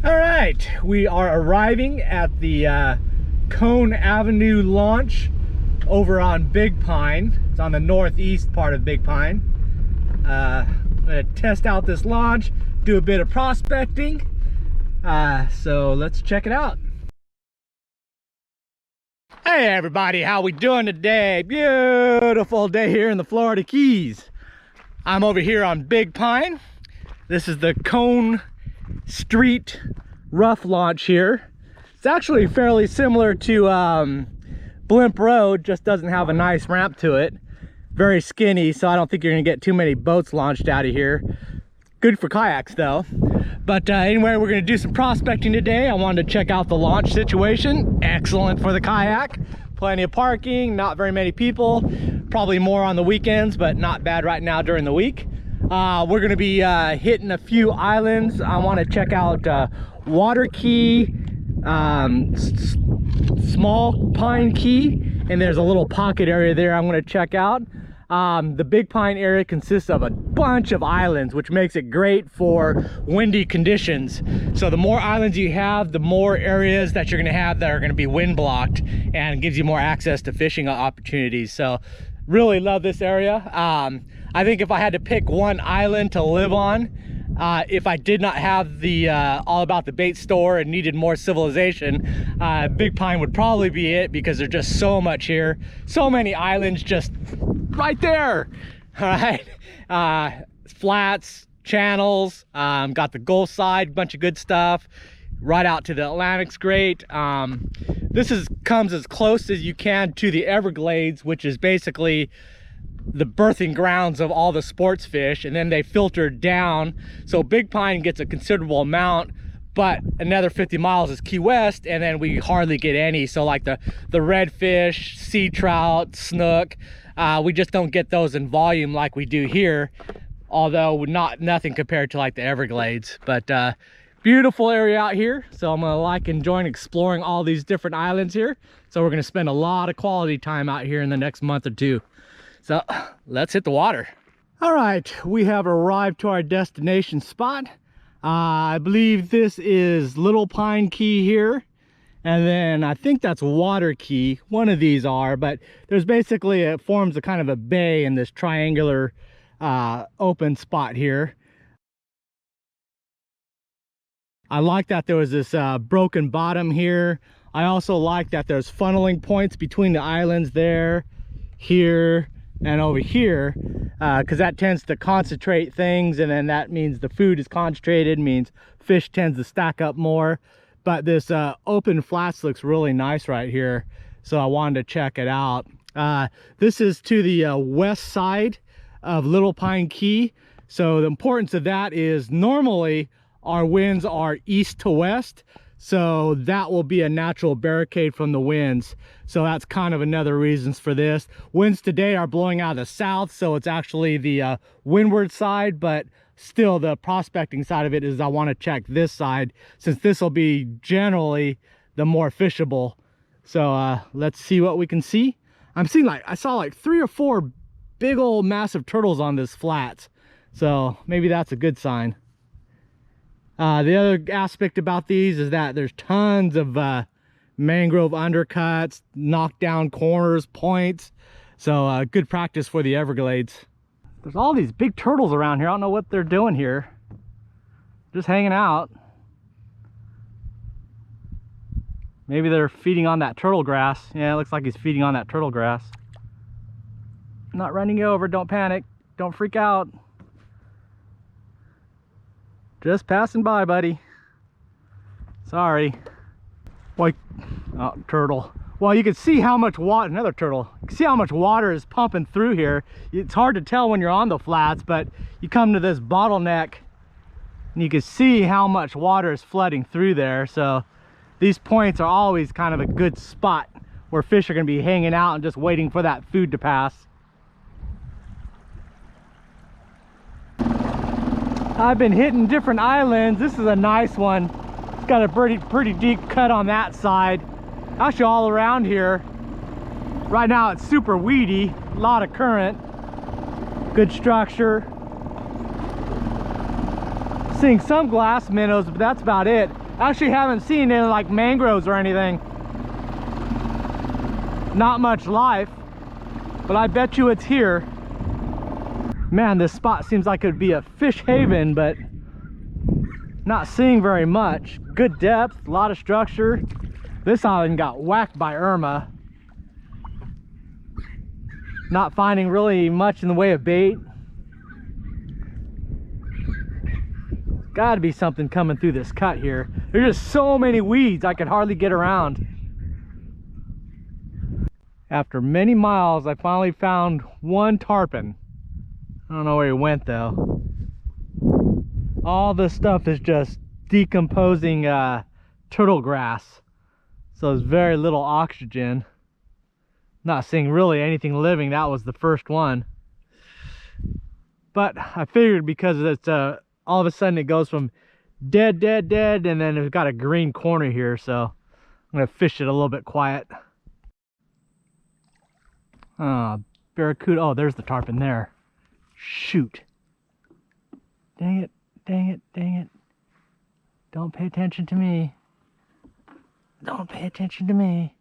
All right, we are arriving at the Koehns Avenue launch over on Big Pine. It's on the northeast part of Big Pine. I'm gonna test out this launch, do a bit of prospecting. So let's check it out. Hey everybody, how we doing today? Beautiful day here in the Florida Keys. I'm over here on Big Pine. This is the Koehns Street rough launch here. It's actually fairly similar to Blimp Road, just doesn't have a nice ramp to it. Very skinny, so I don't think you're gonna get too many boats launched out of here. Good for kayaks though. But anyway, we're gonna do some prospecting today. I wanted to check out the launch situation. Excellent for the kayak. Plenty of parking, not very many people. Probably more on the weekends, but not bad right now during the week. We're gonna be hitting a few islands. I wanna check out Water Key, Small Pine Key, and there's a little pocket area there I'm gonna check out. The Big Pine area consists of a bunch of islands, which makes it great for windy conditions. So the more islands you have, the more areas that you're gonna have that are gonna be wind blocked, and gives you more access to fishing opportunities. So really love this area. I think if I had to pick one island to live on, if I did not have the All About the Bait store and needed more civilization, Big Pine would probably be it, because there's just so much here. So many islands just right there. All right. Flats, channels, got the Gulf side, bunch of good stuff. Right out to the Atlantic's great. This comes as close as you can to the Everglades, which is basically the birthing grounds of all the sports fish, and then they filter down. So Big Pine gets a considerable amount, but another 50 miles is Key West, and then we hardly get any. So like the redfish, sea trout, snook, we just don't get those in volume like we do here, although nothing compared to like the Everglades. But beautiful area out here, so I'm gonna enjoying exploring all these different islands here. So we're gonna spend a lot of quality time out here in the next month or two. So let's hit the water. All right, we have arrived to our destination spot. I believe this is Little Pine Key here, and then I think that's Water Key. One of these are, but there's basically, it forms a kind of a bay in this triangular open spot here. I like that there was this broken bottom here. I also like that there's funneling points between the islands there, here, and over here, because that tends to concentrate things, and then that means the food is concentrated, means fish tends to stack up more. But this open flats looks really nice right here, so I wanted to check it out. This is to the west side of Little Pine Key. So the importance of that is normally our winds are east to west, so that will be a natural barricade from the winds. So that's kind of another reasons for this. Winds today are blowing out of the south, so it's actually the windward side, but still the prospecting side of it is I want to check this side, since this will be generally the more fishable. So let's see what we can see. I saw like 3 or 4 big old massive turtles on this flats, so maybe that's a good sign. The other aspect about these is that there's tons of mangrove undercuts, knockdown corners, points. So good practice for the Everglades. There's all these big turtles around here. I don't know what they're doing here. Just hanging out. Maybe they're feeding on that turtle grass. Yeah, it looks like he's feeding on that turtle grass. Not running you over, don't panic. Don't freak out. Just passing by, buddy. Sorry. Boy, oh, turtle. Well, you can see how much water, another turtle. You can see how much water is pumping through here. It's hard to tell when you're on the flats, but you come to this bottleneck and you can see how much water is flooding through there. So these points are always kind of a good spot where fish are gonna be hanging out and just waiting for that food to pass. I've been hitting different islands. This is a nice one. It's got a pretty deep cut on that side. Actually all around here. Right now it's super weedy, a lot of current, good structure. Seeing some glass minnows, but that's about it. Actually haven't seen any like mangroves or anything. Not much life, but I bet you it's here. Man, this spot seems like it would be a fish haven, but not seeing very much. Good depth, a lot of structure. This island got whacked by Irma. Not finding really much in the way of bait. Gotta be something coming through this cut here. There's just so many weeds I could hardly get around. After many miles, I finally found one tarpon. I don't know where he went though. All this stuff is just decomposing turtle grass. So there's very little oxygen. Not seeing really anything living. That was the first one. But I figured because it's all of a sudden it goes from dead, dead, dead, and then it's got a green corner here, so I'm gonna fish it a little bit quiet. Barracuda. Oh, there's the tarpon there. Shoot. Dang it, dang it, dang it. Don't pay attention to me. Don't pay attention to me.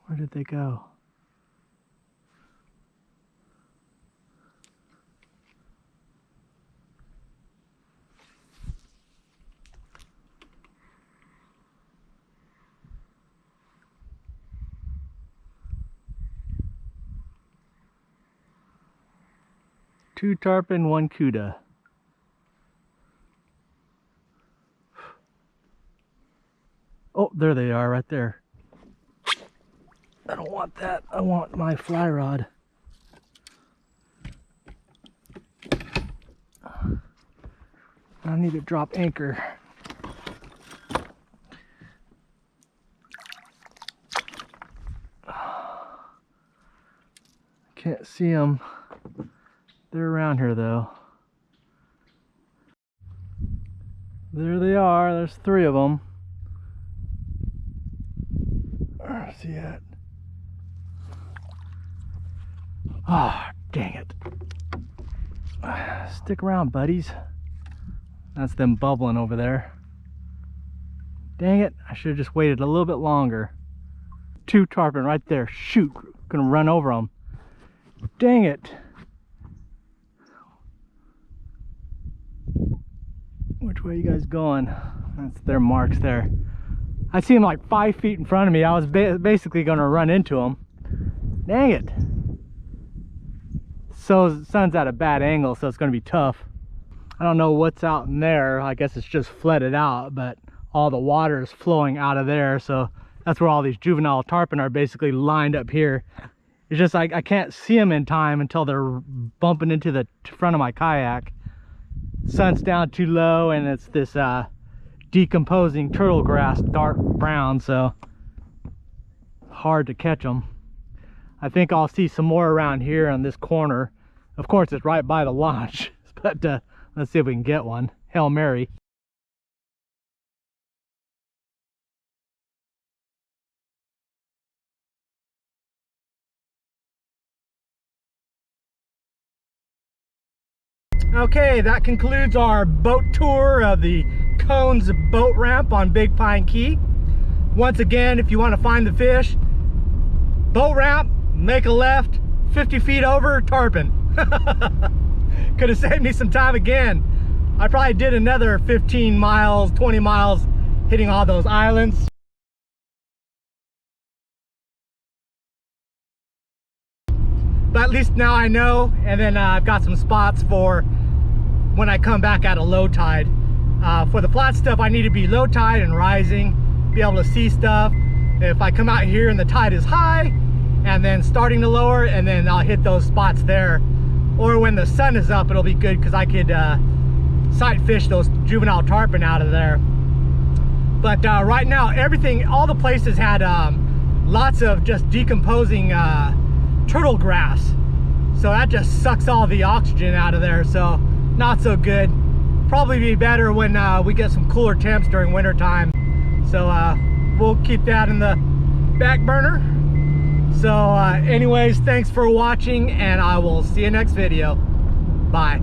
Where did they go? Two tarpon, one cuda. Oh, there they are right there. I don't want that. I want my fly rod. I need to drop anchor. Can't see them. They're around here though. There they are. There's three of them. Where's he at? Oh, dang it. Stick around, buddies. That's them bubbling over there. Dang it. I should have just waited a little bit longer. Two tarpon right there. Shoot. Gonna run over them. Dang it. Which way are you guys going? That's their marks there. I see them like 5 feet in front of me. I was basically going to run into them. Dang it. So the sun's at a bad angle, so it's going to be tough. I don't know what's out in there. I guess it's just flooded out, but all the water is flowing out of there. So that's where all these juvenile tarpon are basically lined up here. It's just like I can't see them in time until they're bumping into the front of my kayak. Sun's down too low, and it's this decomposing turtle grass, dark brown, so hard to catch them. I think I'll see some more around here on this corner. Of course, it's right by the launch, but let's see if we can get one. Hail Mary. Okay, that concludes our boat tour of the Koehns boat ramp on Big Pine Key. Once again, if you want to find the fish, boat ramp, make a left, 50 feet over, tarpon. Could have saved me some time again. I probably did another 15 miles, 20 miles hitting all those islands. But at least now I know, and then I've got some spots for when I come back at a low tide. For the flat stuff, I need to be low tide and rising, be able to see stuff. If I come out here and the tide is high, and then starting to lower, and then I'll hit those spots there. Or when the sun is up, it'll be good because I could sight fish those juvenile tarpon out of there. But right now, everything, all the places had lots of just decomposing turtle grass. So that just sucks all the oxygen out of there, so not so good. Probably be better when we get some cooler temps during winter time. So we'll keep that in the back burner. So anyways, thanks for watching, and I will see you next video. Bye.